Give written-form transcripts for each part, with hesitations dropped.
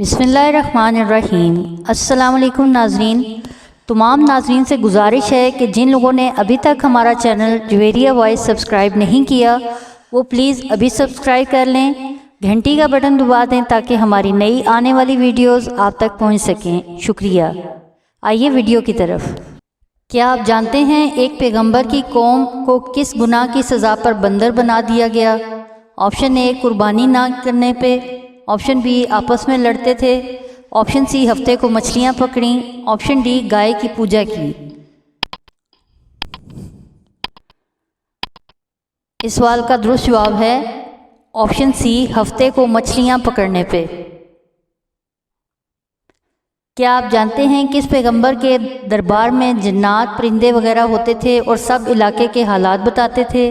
बिस्मिल्लाहिर्रहमानिर्रहीम। अस्सलाम वालेकुम नाज़रीन। तमाम नाज़रीन से गुजारिश है कि जिन लोगों ने अभी तक हमारा चैनल जुवेरिया वॉइस सब्सक्राइब नहीं किया वो प्लीज़ अभी सब्सक्राइब कर लें, घंटी का बटन दबा दें ताकि हमारी नई आने वाली वीडियोस आप तक पहुंच सकें। शुक्रिया। आइए वीडियो की तरफ। क्या आप जानते हैं एक पैगंबर की कौम को किस गुनाह की सज़ा पर बंदर बना दिया गया? ऑप्शन ए कुर्बानी ना करने पे, ऑप्शन बी आपस में लड़ते थे, ऑप्शन सी हफ्ते को मछलियां पकड़ी, ऑप्शन डी गाय की पूजा की। इस सवाल का दुरुस्त जवाब है ऑप्शन सी हफ्ते को मछलियां पकड़ने पे। क्या आप जानते हैं किस पैगंबर के दरबार में जिन्नात परिंदे वगैरह होते थे और सब इलाके के हालात बताते थे?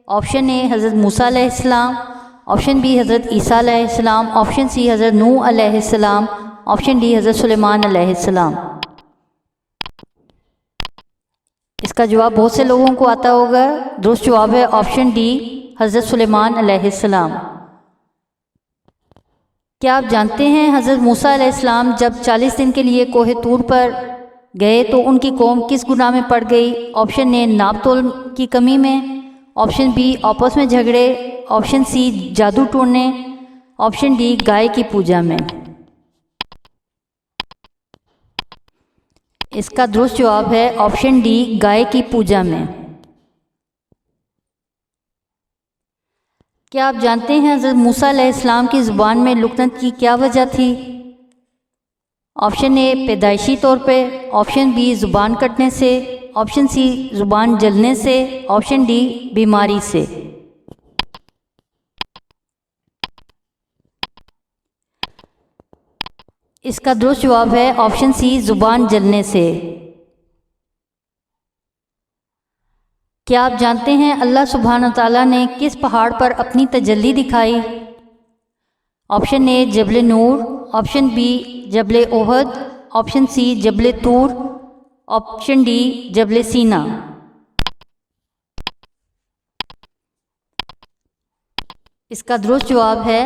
ऑप्शन ए हज़रत मूसा अलैहिस्सलाम, ऑप्शन बी हज़रत ईसा अलैहिस्सलाम, ऑप्शन सी हज़रत नूह अलैहिस्सलाम, ऑप्शन डी हज़रत सुलेमान अलैहिस्सलाम। इसका जवाब बहुत से लोगों को आता होगा। दुरुस्त जवाब है ऑप्शन डी हज़रत सुलेमान अलैहिस्सलाम। क्या आप जानते हैं हज़रत मूसा अलैहिस्सलाम जब 40 दिन के लिए कोहे तूर पर गए तो उनकी कौम किस गुनाह में पड़ गई? ऑप्शन ए नाप तोल की कमी में, ऑप्शन बी आपस में झगड़े, ऑप्शन सी जादू टोड़ने, ऑप्शन डी गाय की पूजा में। इसका दुरुस्त जवाब है ऑप्शन डी गाय की पूजा में। क्या आप जानते हैं हज़रत मूसा अलैहिस्सलाम की ज़ुबान में लुकनत की क्या वजह थी? ऑप्शन ए पैदाइशी तौर पे, ऑप्शन बी ज़ुबान कटने से, ऑप्शन सी ज़ुबान जलने से, ऑप्शन डी बीमारी से। इसका दुरुस्त जवाब है ऑप्शन सी ज़ुबान जलने से। क्या आप जानते हैं अल्लाह सुब्हान तआला ने किस पहाड़ पर अपनी तजल्ली दिखाई? Option A Jabal Noor, option B Jabal Uhud, option C Jabal Tur, option D Jabal Sina. इसका दुरुस्त जवाब है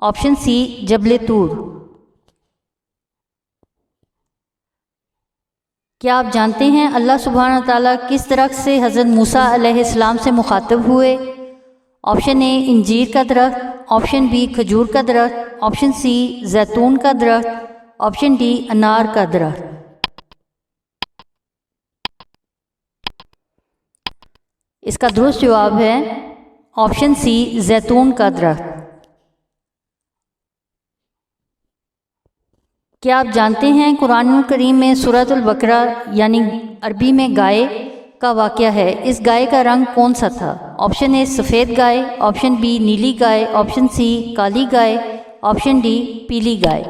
ऑप्शन सी जबल तूर। क्या आप जानते हैं अल्लाह सुब्हान तआला किस दरख्त से हज़रत मूसा अलैहिस्सलाम से मुखातब हुए? ऑप्शन ए इंजीर का दरख्त, ऑप्शन बी खजूर का दरख्त, ऑप्शन सी जैतून का दरख्त, ऑप्शन डी अनार का दरख्त। इसका दुरुस्त जवाब है ऑप्शन सी जैतून का दरख्त। क्या आप जानते हैं कुरान करीम में सूरह अल-बकरा यानी अरबी में गाय का वाक़या है, इस गाय का रंग कौन सा था? ऑप्शन ए सफ़ेद गाय, ऑप्शन बी नीली गाय, ऑप्शन सी काली गाय, ऑप्शन डी पीली गाय।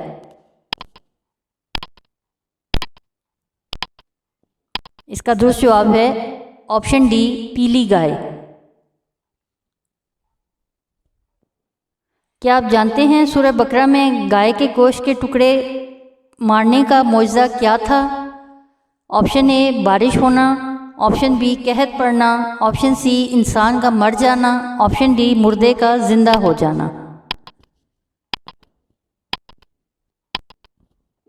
इसका दुरुस्त जवाब है ऑप्शन डी पीली गाय। क्या आप जानते हैं सूरह बकरा में गाय के गोश्त के टुकड़े मारने का मौजज़ा क्या था? ऑप्शन ए बारिश होना, ऑप्शन बी कहत पड़ना, ऑप्शन सी इंसान का मर जाना, ऑप्शन डी मुर्दे का जिंदा हो जाना।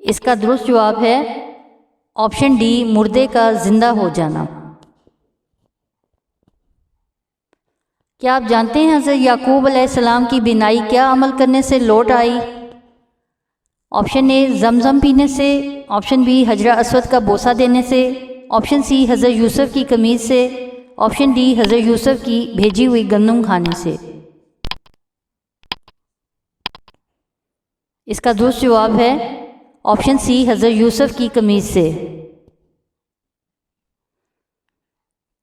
इसका दुरुस्त जवाब है ऑप्शन डी मुर्दे का जिंदा हो जाना। क्या आप जानते हैं हज़रत याकूब अलैहिस्सलाम की बीनाई क्या अमल करने से लौट आई? ऑप्शन ए जमजम पीने से, ऑप्शन बी हजरा अस्वद का बोसा देने से, ऑप्शन सी हज़रत यूसुफ की कमीज से, ऑप्शन डी हज़रत यूसुफ की भेजी हुई गंदम खाने से। इसका दुरुस्त जवाब है ऑप्शन सी हज़रत यूसुफ की कमीज से।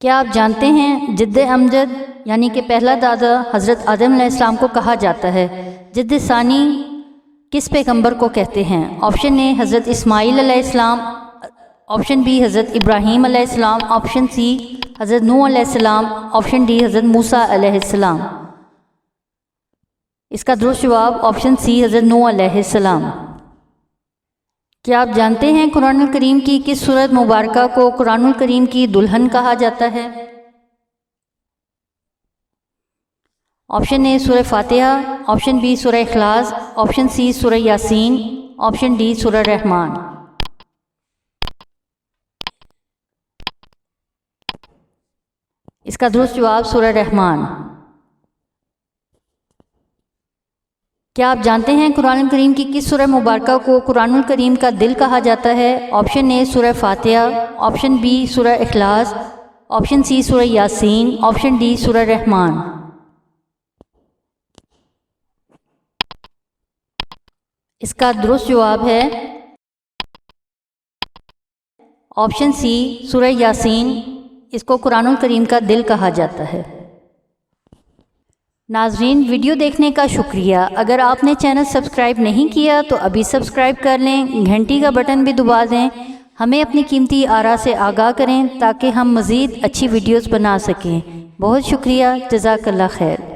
क्या आप जानते हैं जिद्द अमजद यानी कि पहला दादा हज़रत आदम अलैहिस्सलाम को कहा जाता है? जिद्द सानी किस पैगंबर को कहते हैं? ऑप्शन ए हज़रत इस्माइल अलैहिस्सलाम, ऑप्शन बी हज़रत इब्राहीम अलैहिस्सलाम, ऑप्शन सी हज़रत नूह अलैहिस्सलाम, ऑप्शन डी हज़रत मूसा अलैहिस्सलाम। इसका दुरुस्त जवाब ऑप्शन सी हज़रत नूह अलैहिस्सलाम। क्या आप जानते हैं कुरानुल करीम की किस सूरत मुबारका को कुरानुल करीम की दुल्हन कहा जाता है? آپشن اے سورہ فاتحہ، آپشن بی سورہ اخلاص، آپشن سی سورہ یاسین، آپشن ڈی سورہ رحمان۔ اس کا درست جواب سورہ رحمان۔ کیا آپ جانتے ہیں قرآن کریم کی کس سورہ مبارکہ کو قرآن الکریم کا دل کہا جاتا ہے؟ آپشن اے سورہ فاتحہ، آپشن بی سورہ اخلاص، آپشن سی سورہ یاسین، آپشن ڈی سورہ رحمان۔ اس کا درست جواب ہے آپشن سی سورہ یاسین، اس کو قرآن الکریم کا دل کہا جاتا ہے۔ ناظرین، ویڈیو دیکھنے کا شکریہ۔ اگر آپ نے چینل سبسکرائب نہیں کیا تو ابھی سبسکرائب کر لیں، گھنٹی کا بٹن بھی دبا دیں، ہمیں اپنی قیمتی آراء سے آگاہ کریں تاکہ ہم مزید اچھی ویڈیوز بنا سکیں۔ بہت شکریہ، جزاک اللہ خیر۔